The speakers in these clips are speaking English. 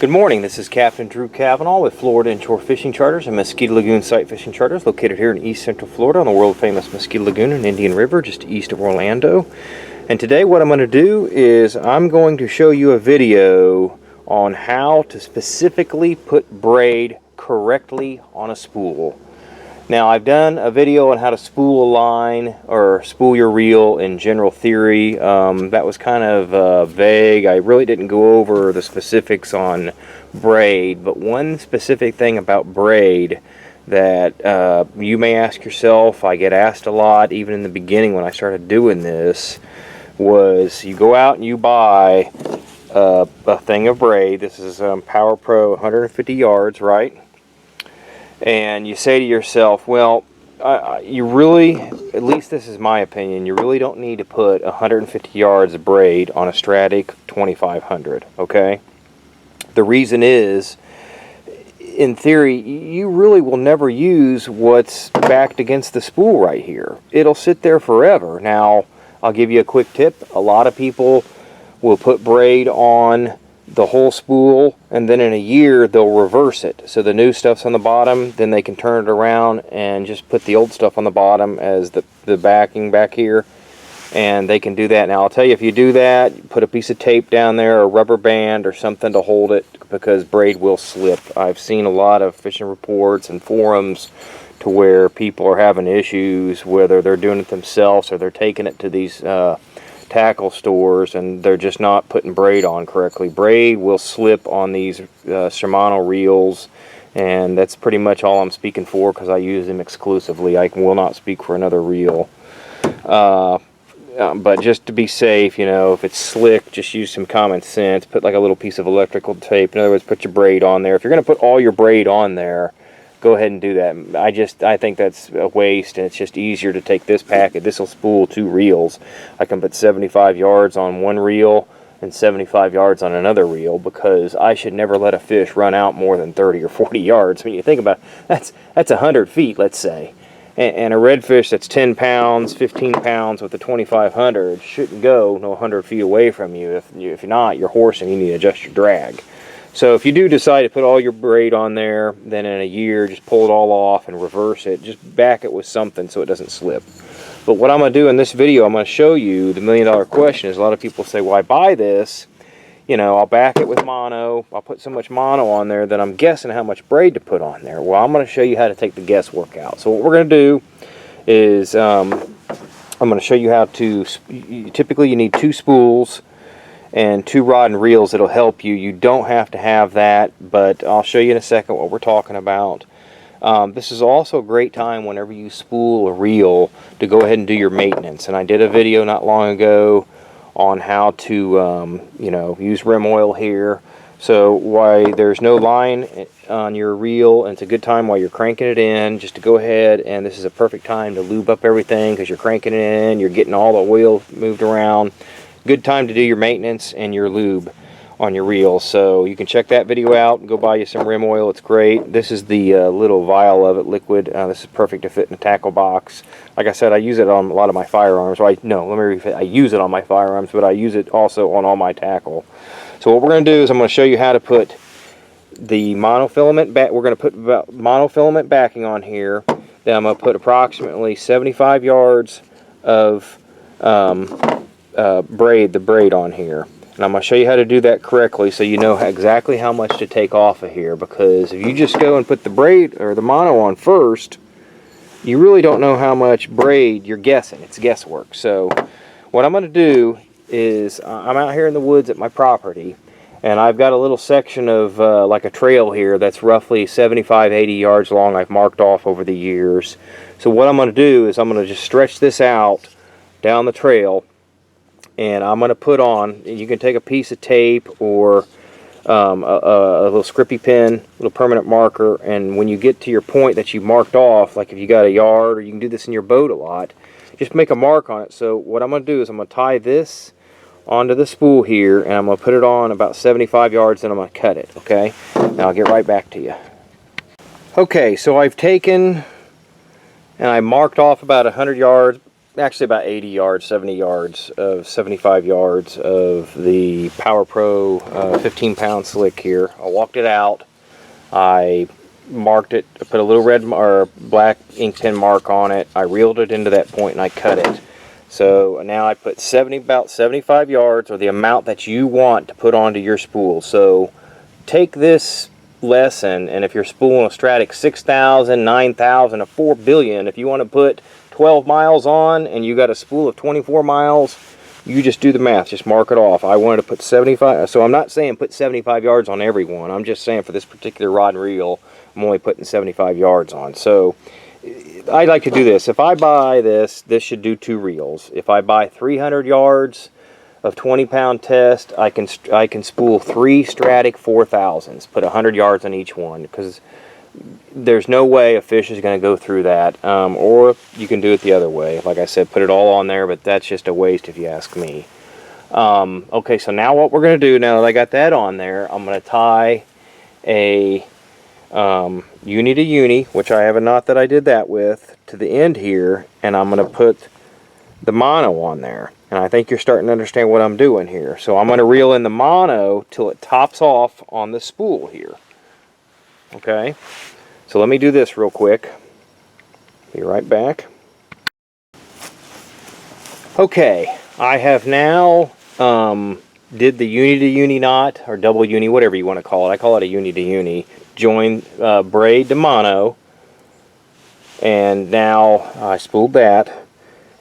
Good morning, this is Captain Drew Cavanaugh with Florida Inshore Fishing Charters and Mosquito Lagoon Sight Fishing Charters, located here in East Central Florida on the world-famous Mosquito Lagoon and Indian River, just east of Orlando. And today what I'm going to do is I'm going to show you a video on how to specifically put braid correctly on a spool. Now, I've done a video on how to spool a line or spool your reel in general theory. That was kind of vague. I really didn't go over the specifics on braid, but one specific thing about braid that you may ask yourself, I get asked a lot even in the beginning when I started doing this, was you go out and you buy a thing of braid. This is Power Pro 150 yards, right? And you say to yourself, well, you really, at least this is my opinion, you really don't need to put 150 yards of braid on a Stratic 2500, okay? The reason is, in theory, you really will never use what's backed against the spool right here. It'll sit there forever. Now, I'll give you a quick tip. A lot of people will put braid on the whole spool, and then in a year they'll reverse it, so the new stuff's on the bottom, then they can turn it around and just put the old stuff on the bottom as the backing back here, and they can do that. Now I'll tell you, if you do that, put a piece of tape down there, a rubber band or something to hold it, because braid will slip. I've seen a lot of fishing reports and forums to where people are having issues, whether they're doing it themselves or they're taking it to these tackle stores and they're just not putting braid on correctly. Braid will slip on these Shimano reels, and that's pretty much all I'm speaking for because I use them exclusively. I will not speak for another reel. But just to be safe, you know, if it's slick, just use some common sense. Put like a little piece of electrical tape. In other words, put your braid on there. If you're going to put all your braid on there, go ahead and do that. I think that's a waste, and it's just easier to take this packet. This will spool 2 reels. I can put 75 yards on one reel and 75 yards on another reel, because I should never let a fish run out more than 30 or 40 yards. When you think about it, that's 100 feet, let's say. And a redfish that's 10 pounds, 15 pounds with a 2500 shouldn't go no 100 feet away from you. If you're not, you're horsing, you need to adjust your drag. So if you do decide to put all your braid on there, then in a year, just pull it all off and reverse it. Just back it with something so it doesn't slip. But what I'm going to do in this video, I'm going to show you the $1,000,000 question. Is a lot of people say, well, I buy this, you know, I'll back it with mono. I'll put so much mono on there that I'm guessing how much braid to put on there. Well, I'm going to show you how to take the guesswork out. So what we're going to do is I'm going to show you how to, typically you need 2 spools and 2 rod and reels that'll help you. You don't have to have that, but I'll show you in a second what we're talking about. This is also a great time whenever you spool a reel to go ahead and do your maintenance. And I did a video not long ago on how to, you know, use rim oil here. So why there's no line on your reel, and it's a good time while you're cranking it in just to go ahead, and this is a perfect time to lube up everything because you're cranking it in, you're getting all the oil moved around. Good time to do your maintenance and your lube on your reel. So you can check that video out and go buy you some rim oil. It's great. This is the little vial of it, liquid. This is perfect to fit in a tackle box. Like I said, I use it on a lot of my firearms. I use it on my firearms, but I use it also on all my tackle. So what we're going to do is I'm going to show you how to put the monofilament back. We're going to put monofilament backing on here. Then I'm going to put approximately 75 yards of braid on here, and I'm going to show you how to do that correctly so you know exactly how much to take off of here, because if you just go and put the braid or the mono on first, you really don't know how much braid. You're guessing. It's guesswork. So what I'm going to do is I'm out here in the woods at my property, and I've got a little section of like a trail here that's roughly 75-80 yards long. I've marked off over the years. So what I'm going to do is I'm going to just stretch this out down the trail, and I'm going to put on, you can take a piece of tape or a little scrippy pen, a little permanent marker, and when you get to your point that you marked off, like if you got a yard, or you can do this in your boat a lot, just make a mark on it. So what I'm going to do is I'm going to tie this onto the spool here, and I'm going to put it on about 75 yards, and I'm going to cut it, okay? Now I'll get right back to you. Okay, so I've taken and I marked off about 100 yards actually about 80 yards, 70 yards of 75 yards of the Power Pro 15-pound slick here. I walked it out. I marked it. I put a little red or black ink pen mark on it. I reeled it into that point and I cut it. So now I put about 75 yards, or the amount that you want to put onto your spool. So take this lesson, and if you're spooling a Stratic 6,000, 9,000, a 4 billion, if you want to put 12 miles on and you got a spool of 24 miles, you just do the math, just mark it off. I wanted to put 75, so I'm not saying put 75 yards on every one. I'm just saying for this particular rod and reel, I'm only putting 75 yards on. So I like to do this. If I buy this should do 2 reels. If I buy 300 yards of 20-pound test, I can spool 3 Stratic 4000s, put 100 yards on each one, because there's no way a fish is going to go through that. Or you can do it the other way. Like I said, put it all on there, but that's just a waste if you ask me. Okay, so now what we're going to do, now that I got that on there, I'm going to tie a uni to uni, which I have a knot that I did that with, to the end here, and I'm going to put the mono on there. And I think you're starting to understand what I'm doing here. So I'm going to reel in the mono till it tops off on the spool here. Okay, so let me do this real quick. Be right back. Okay, I have now did the uni to uni knot, or double uni, whatever you want to call it. I call it a uni to uni. Join braid to mono, and now I spooled that.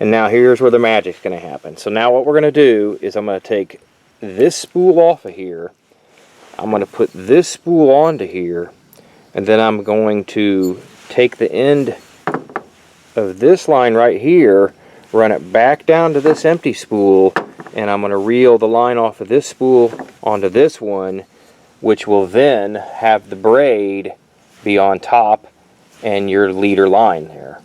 And now here's where the magic's going to happen. So now what we're going to do is I'm going to take this spool off of here. I'm going to put this spool onto here. And then I'm going to take the end of this line right here, run it back down to this empty spool, and I'm going to reel the line off of this spool onto this one, which will then have the braid be on top and your leader line there.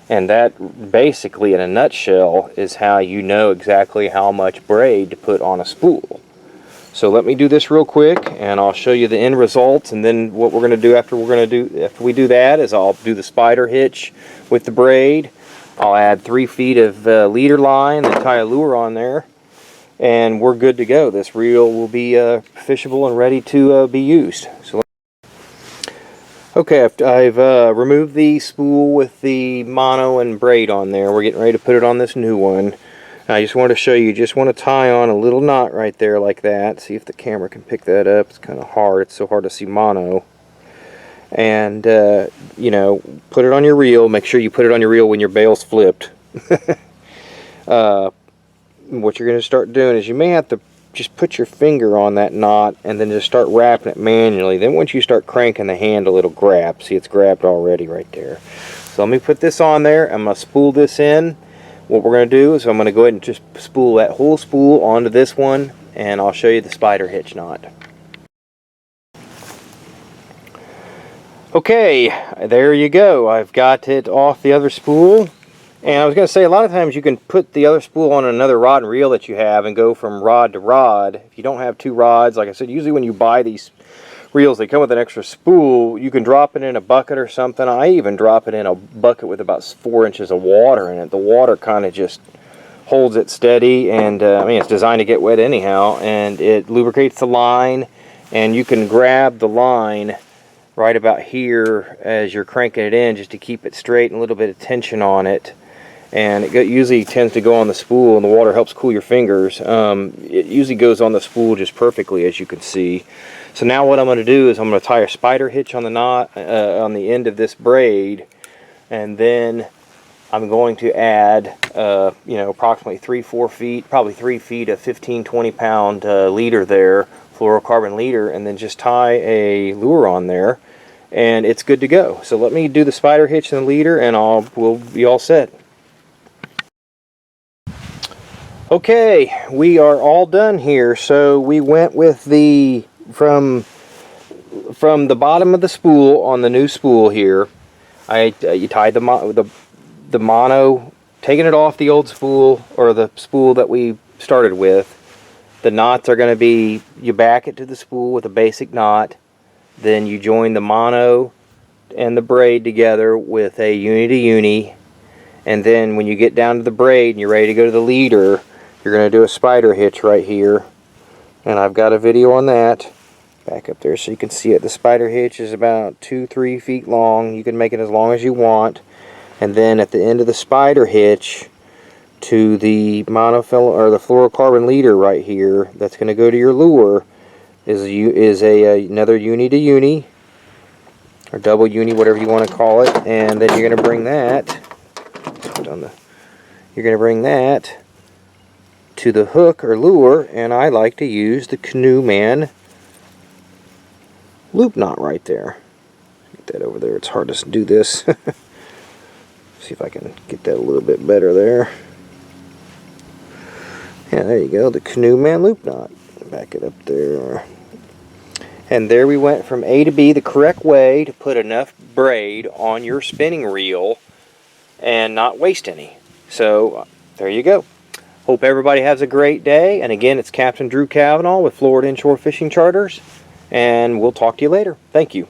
And that basically, in a nutshell, is how you know exactly how much braid to put on a spool. So let me do this real quick, and I'll show you the end results. And then what we're going to do after we do that is I'll do the spider hitch with the braid. I'll add 3 feet of leader line and tie a lure on there, and we're good to go. This reel will be fishable and ready to be used. So. Okay, I've removed the spool with the mono and braid on there. We're getting ready to put it on this new one. I just want to show you, just want to tie on a little knot right there like that. See if the camera can pick that up. It's kind of hard. It's so hard to see mono. And, you know, put it on your reel. Make sure you put it on your reel when your bail's flipped. What you're going to start doing is you may have to just put your finger on that knot and then just start wrapping it manually. Then once you start cranking the handle, it'll grab. See, it's grabbed already right there. So let me put this on there. I'm going to spool this in. What we're going to do is I'm going to go ahead and just spool that whole spool onto this one, and I'll show you the spider hitch knot. Okay, there you go. I've got it off the other spool. And I was going to say, a lot of times you can put the other spool on another rod and reel that you have and go from rod to rod. If you don't have 2 rods, like I said, usually when you buy these reels, they come with an extra spool. You can drop it in a bucket or something. I even drop it in a bucket with about 4 inches of water in it. The water kind of just holds it steady, and I mean, it's designed to get wet anyhow, and it lubricates the line, and you can grab the line right about here as you're cranking it in just to keep it straight and a little bit of tension on it. And it usually tends to go on the spool, and the water helps cool your fingers. It usually goes on the spool just perfectly, as you can see. So now what I'm going to do is I'm going to tie a spider hitch on the knot on the end of this braid, and then I'm going to add you know, approximately 3-4 feet, probably 3 feet of 15-20 pound leader there, fluorocarbon leader, and then just tie a lure on there, and it's good to go. So let me do the spider hitch and the leader, and we'll be all set. Okay, we are all done here. So we went with the from the bottom of the spool on the new spool here. You tied the mono, taking it off the old spool, or the spool that we started with. The knots are going to be, you back it to the spool with a basic knot, then you join the mono and the braid together with a uni to uni, And then when you get down to the braid and you're ready to go to the leader, you're going to do a spider hitch right here. And I've got a video on that. Back up there so you can see it. The spider hitch is about 2-3 feet long. You can make it as long as you want. And then at the end of the spider hitch to the monofilament or the fluorocarbon leader right here, that's going to go to your lure, is another uni to uni, or double uni, whatever you want to call it. And then you're going to bring that. You're going to bring that to the hook or lure, and I like to use the Canoe Man loop knot right there. Get that over there. It's hard to do this. See if I can get that a little bit better there. Yeah, there you go. The Canoe Man loop knot. Back it up there. And there we went from A to B the correct way to put enough braid on your spinning reel and not waste any. So there you go. Hope everybody has a great day. And again, it's Captain Drew Cavanaugh with Florida Inshore Fishing Charters. And we'll talk to you later. Thank you.